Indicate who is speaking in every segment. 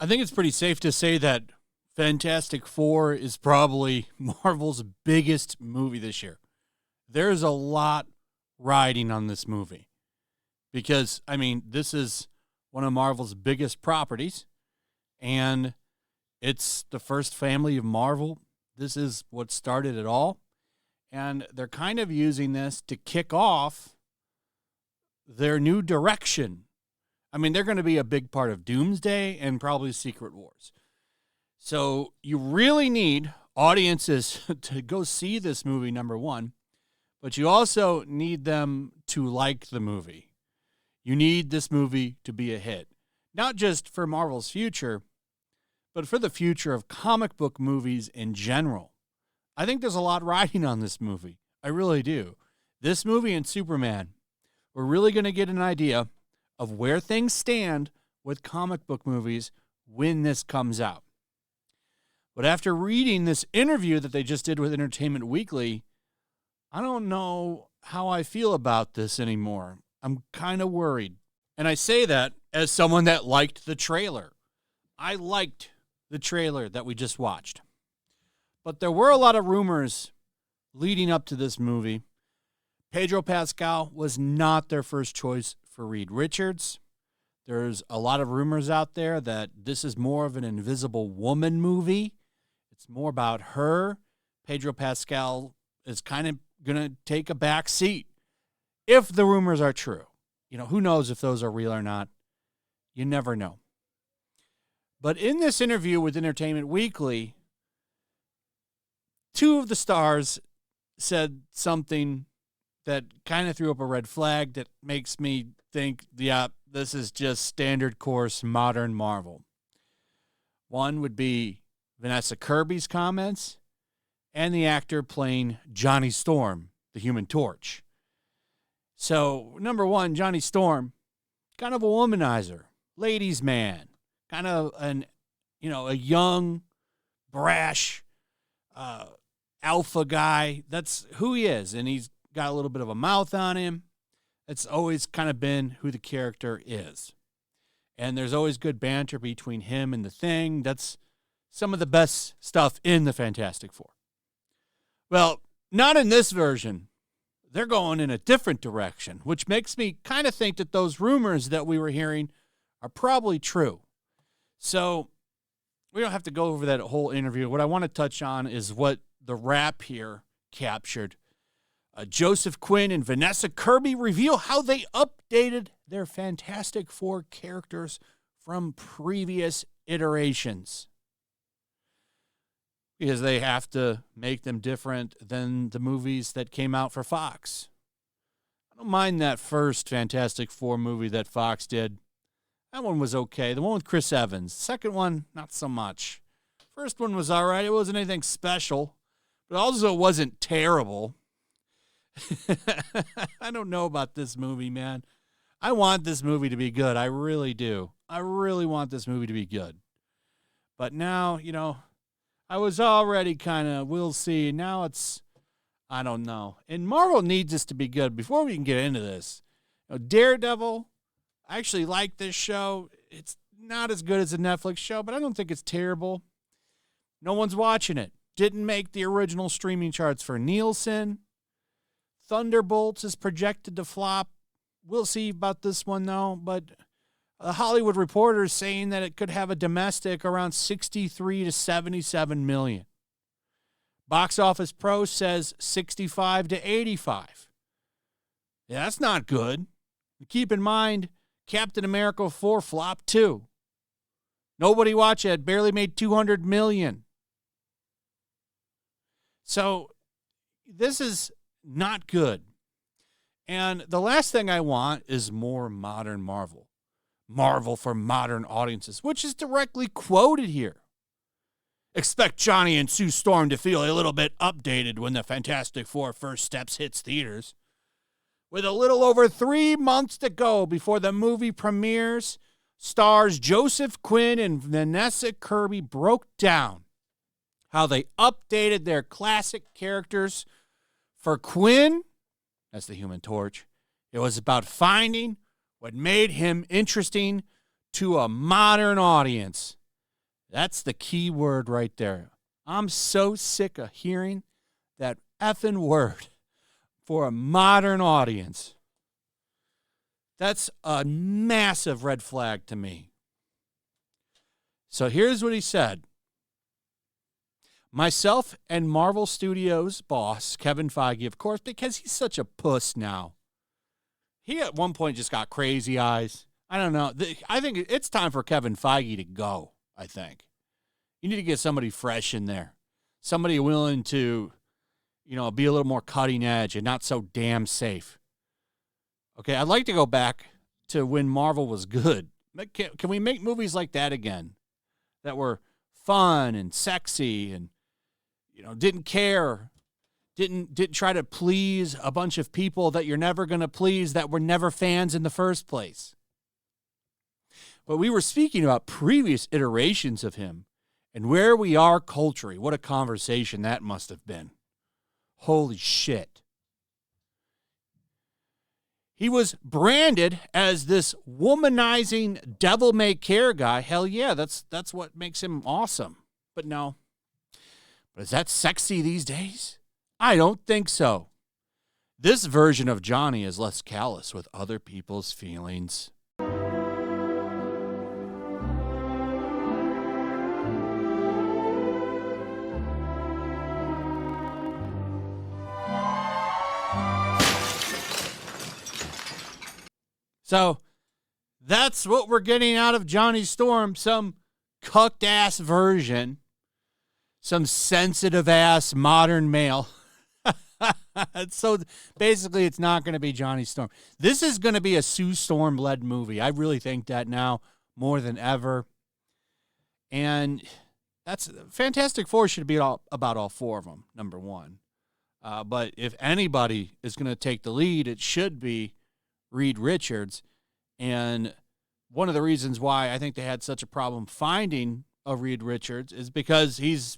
Speaker 1: I think it's pretty safe to say that Fantastic Four is probably Marvel's biggest movie this year. There's a lot riding on this movie because, I mean, this is one of Marvel's biggest properties, and it's the first family of Marvel. This is what started it all, and they're kind of using this to kick off their new direction. I mean, they're going to be a big part of Doomsday and probably Secret Wars. So you really need audiences to go see this movie, number one, but you also need them to like the movie. You need this movie to be a hit, not just for Marvel's future, but for the future of comic book movies in general. I think there's a lot riding on this movie. I really do. This movie and Superman, we're really going to get an idea of where things stand with comic book movies when this comes out. But after reading this interview that they just did with Entertainment Weekly, I don't know how I feel about this anymore. I'm kind of worried. And I say that as someone that liked the trailer. I liked the trailer that we just watched. But there were a lot of rumors leading up to this movie. Pedro Pascal was not their first choice for Reed Richards. There's a lot of rumors out there that this is more of an Invisible Woman movie. It's more about her. Pedro Pascal is kind of going to take a back seat if the rumors are true. You know, who knows if those are real or not? You never know. But in this interview with Entertainment Weekly, two of the stars said something that kind of threw up a red flag that makes me think, yeah, this is just standard course modern Marvel. One would be Vanessa Kirby's comments and the actor playing Johnny Storm, the Human Torch. So, number one, Johnny Storm, kind of a womanizer, ladies' man, kind of a young, brash, alpha guy. That's who he is, and he's got a little bit of a mouth on him. It's always kind of been who the character is. And there's always good banter between him and the Thing. That's some of the best stuff in the Fantastic Four. Well, not in this version. They're going in a different direction, which makes me kind of think that those rumors that we were hearing are probably true. So we don't have to go over that whole interview. What I want to touch on is what the Wrap here captured. Joseph Quinn and Vanessa Kirby reveal how they updated their Fantastic Four characters from previous iterations, because they have to make them different than the movies that came out for Fox. I don't mind that first Fantastic Four movie that Fox did. That one was okay. The one with Chris Evans. Second one, not so much. First one was all right. It wasn't anything special, but also it wasn't terrible. I don't know about this movie, man. I want this movie to be good. I really do. I really want this movie to be good. But now, I was already kind of, we'll see. Now it's, I don't know. And Marvel needs this to be good. Before we can get into this, Daredevil, I actually like this show. It's not as good as a Netflix show, but I don't think it's terrible. No one's watching it. Didn't make the original streaming charts for Nielsen. Thunderbolts is projected to flop. We'll see about this one, though. But the Hollywood Reporter is saying that it could have a domestic around 63 to 77 million. Box Office Pro says 65 to 85. Yeah, that's not good. Keep in mind, Captain America 4 flopped too. Nobody watched it. Barely made 200 million. So this is not good. And the last thing I want is more modern Marvel. Marvel for modern audiences, which is directly quoted here. Expect Johnny and Sue Storm to feel a little bit updated when the Fantastic Four First Steps hits theaters. With a little over 3 months to go before the movie premieres, stars Joseph Quinn and Vanessa Kirby broke down how they updated their classic characters. For Quinn, That's the Human Torch. It was about finding what made him interesting to a modern audience. That's the key word right there. I'm so sick of hearing that effing word for a modern audience. That's a massive red flag to me. So here's what he said. Myself and Marvel Studios boss, Kevin Feige, of course, because he's such a puss now. He at one point just got crazy eyes. I don't know. I think it's time for Kevin Feige to go, I think. You need to get somebody fresh in there. Somebody willing to, be a little more cutting edge and not so damn safe. Okay, I'd like to go back to when Marvel was good. Can we make movies like that again? That were fun and sexy and, didn't care, didn't try to please a bunch of people that you're never going to please that were never fans in the first place. But we were speaking about previous iterations of him and where we are culturally. What a conversation that must have been. Holy shit. He was branded as this womanizing devil-may-care guy. Hell yeah, that's what makes him awesome. But no. But is that sexy these days? I don't think so. This version of Johnny is less callous with other people's feelings. So that's what we're getting out of Johnny Storm, some cucked-ass version, some sensitive-ass modern male. So basically it's not going to be Johnny Storm. This is going to be a Sue Storm-led movie. I really think that now more than ever. And that's Fantastic Four should be about all four of them, number one. But if anybody is going to take the lead, it should be Reed Richards. And one of the reasons why I think they had such a problem finding a Reed Richards is because he's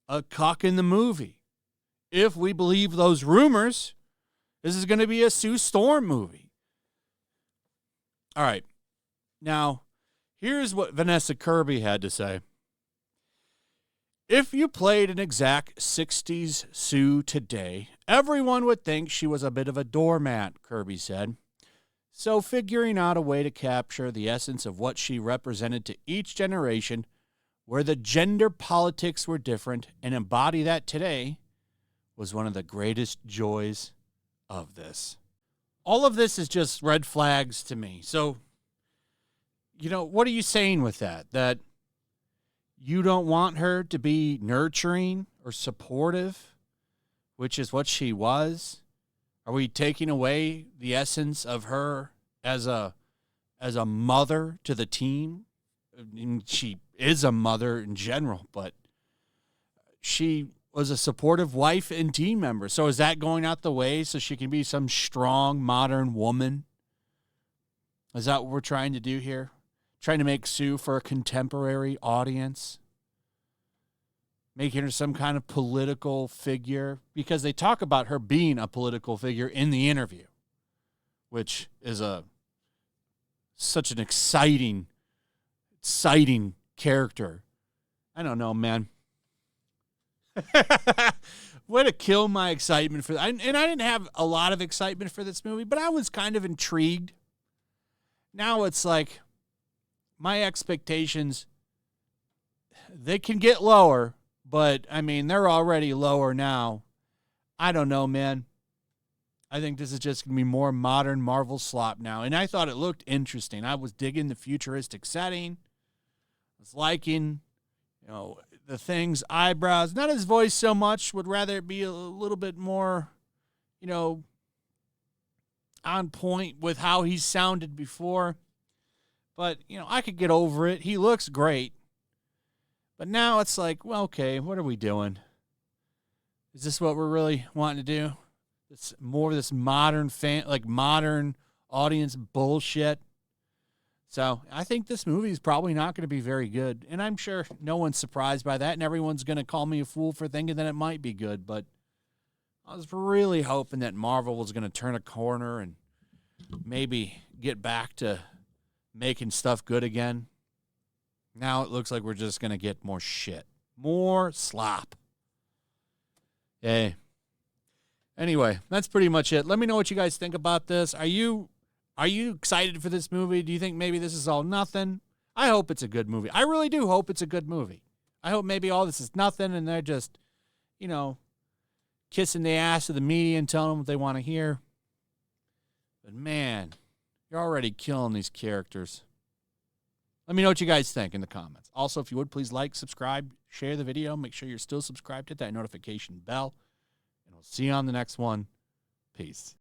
Speaker 1: a cuck in the movie. If we believe those rumors, this is going to be a Sue Storm movie. All right. Now, here's what Vanessa Kirby had to say. If you played an exact 60s Sue today, everyone would think she was a bit of a doormat, Kirby said. So figuring out a way to capture the essence of what she represented to each generation, where the gender politics were different, and embody that today, was one of the greatest joys of this. All of this is just red flags to me. So, what are you saying with that? That you don't want her to be nurturing or supportive, which is what she was? Are we taking away the essence of her as a mother to the team? I mean, she is a mother in general, but she was a supportive wife and team member. So is that going out the way so she can be some strong, modern woman? Is that what we're trying to do here? Trying to make Sue for a contemporary audience? Making her some kind of political figure, because they talk about her being a political figure in the interview, which is such an exciting character. I don't know, man. Way to kill my excitement for that. And I didn't have a lot of excitement for this movie, but I was kind of intrigued. Now it's like my expectations, they can get lower. But, I mean, they're already lower now. I don't know, man. I think this is just going to be more modern Marvel slop now. And I thought it looked interesting. I was digging the futuristic setting. I was liking, the Thing's eyebrows. Not his voice so much. Would rather it be a little bit more, on point with how he sounded before. But, I could get over it. He looks great. But now it's like, well, okay, what are we doing? Is this what we're really wanting to do? It's more of this modern modern audience bullshit. So I think this movie is probably not going to be very good. And I'm sure no one's surprised by that. And everyone's going to call me a fool for thinking that it might be good. But I was really hoping that Marvel was going to turn a corner and maybe get back to making stuff good again. Now it looks like we're just going to get more shit. More slop. Hey. Anyway, that's pretty much it. Let me know what you guys think about this. Are you excited for this movie? Do you think maybe this is all nothing? I hope it's a good movie. I really do hope it's a good movie. I hope maybe all this is nothing and they're just, kissing the ass of the media and telling them what they want to hear. But man, you're already killing these characters. Let me know what you guys think in the comments. Also, if you would, please like, subscribe, share the video. Make sure you're still subscribed. Hit that notification bell. And we'll see you on the next one. Peace.